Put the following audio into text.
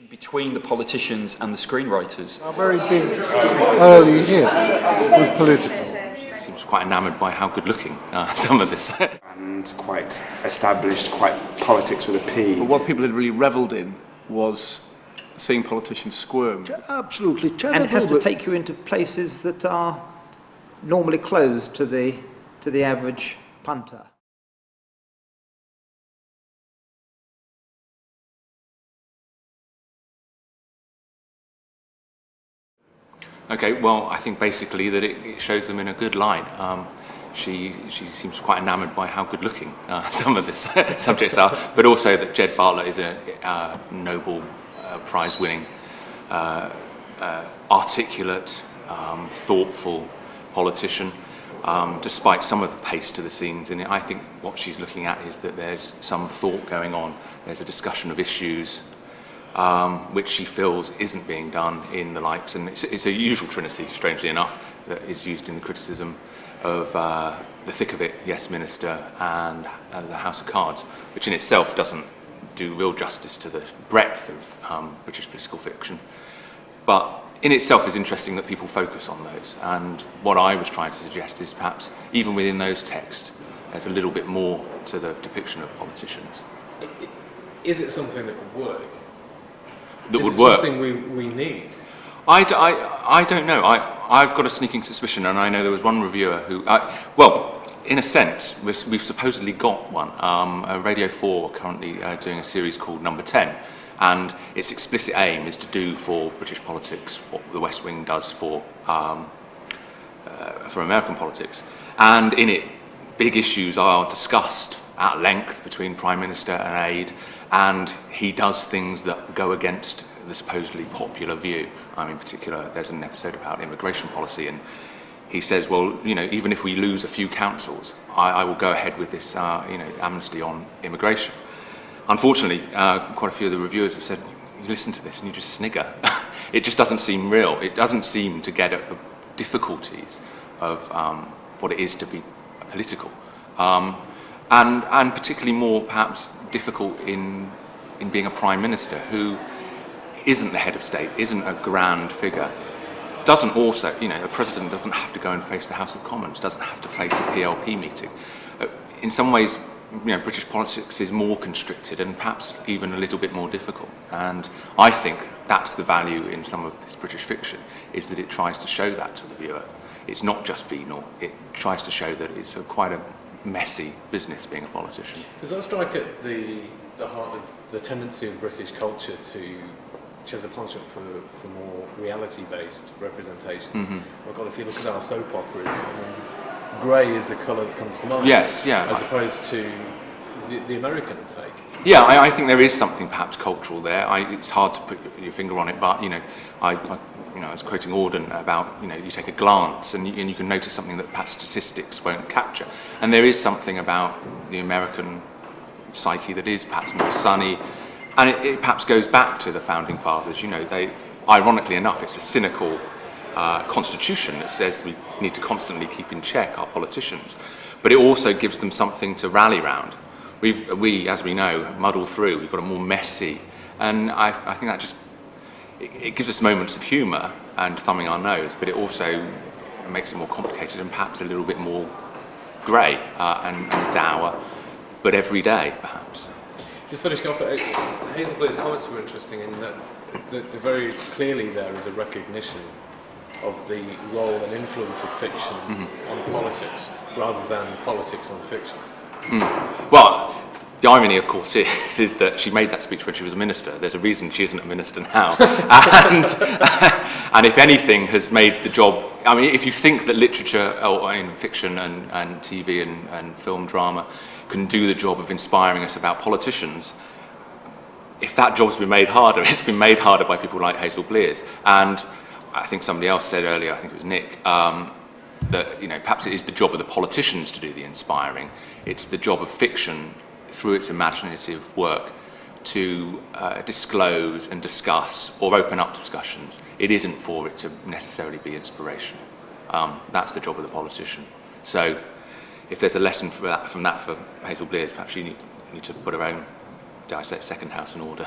Between the politicians and the screenwriters. Our very big early hit was political. Seems quite enamoured by how good looking some of this. And quite established, quite politics with a P. But what people had really revelled in was seeing politicians squirm. Absolutely terrible. And it has to take you into places that are normally closed to the average punter. Okay, well, I think basically that it shows them in a good light. She seems quite enamoured by how good looking some of this subjects are, but also that Jed Bartlet is a Nobel Prize winning, articulate, thoughtful politician. Despite some of the pace to the scenes in it, I think what she's looking at is that there's some thought going on. There's a discussion of issues which she feels isn't being done in the likes, and it's a usual trinity, strangely enough, that is used in the criticism of The Thick of It, Yes Minister, and The House of Cards, which in itself doesn't do real justice to the breadth of British political fiction. But in itself is interesting that people focus on those, and what I was trying to suggest is perhaps even within those texts there's a little bit more to the depiction of politicians. Is it something that would work? Is it something we need? I don't know. I've got a sneaking suspicion, and I know there was one reviewer who, well, in a sense, we've supposedly got one. Radio 4 currently doing a series called Number 10, and its explicit aim is to do for British politics what the West Wing does for American politics. And in it, big issues are discussed at length between Prime Minister and aide, and he does things that go against the supposedly popular view. In particular, there's an episode about immigration policy, and he says, well, you know, even if we lose a few councils, I will go ahead with this, amnesty on immigration. Unfortunately, quite a few of the reviewers have said, you listen to this and you just snigger. It just doesn't seem real. It doesn't seem to get at the difficulties of what it is to be political. And particularly more perhaps difficult in being a Prime Minister who isn't the head of state, isn't a grand figure, doesn't also, a president doesn't have to go and face the House of Commons, doesn't have to face a PLP meeting. In some ways, British politics is more constricted and perhaps even a little bit more difficult. And I think that's the value in some of this British fiction, is that it tries to show that to the viewer. It's not just venal, it tries to show that it's quite a messy business being a politician. Does that strike at the heart of the tendency of British culture which has a penchant for more reality-based representations? Mm-hmm. God, if you look at our soap operas, grey is the colour that comes to mind. Yes, yeah. As opposed to the American take. Yeah, I think there is something perhaps cultural there. It's hard to put your finger on it, but I was quoting Auden about you take a glance and you can notice something that perhaps statistics won't capture. And there is something about the American psyche that is perhaps more sunny, and it perhaps goes back to the founding fathers. They, ironically enough, it's a cynical constitution that says we need to constantly keep in check our politicians, but it also gives them something to rally round. We, as we know, muddle through. We've got a more messy, and I think that just it gives us moments of humour and thumbing our nose, but it also makes it more complicated and perhaps a little bit more grey and dour, but everyday perhaps. Just finishing off, Hazel Blear's comments were interesting in that very clearly there is a recognition of the role and influence of fiction on politics, rather than politics on fiction. Well, the irony, of course, is that she made that speech when she was a minister. There's a reason she isn't a minister now. And if anything has made the job... if you think that literature, or in fiction and TV and film drama can do the job of inspiring us about politicians, if that job's been made harder, it's been made harder by people like Hazel Blears. And I think somebody else said earlier, I think it was Nick, that perhaps it is the job of the politicians to do the inspiring. It's the job of fiction, through its imaginative work, to disclose and discuss or open up discussions. It isn't for it to necessarily be inspirational. That's the job of the politician. So if there's a lesson from that for Hazel Blears, perhaps you need to put her own, dare I say, second house in order.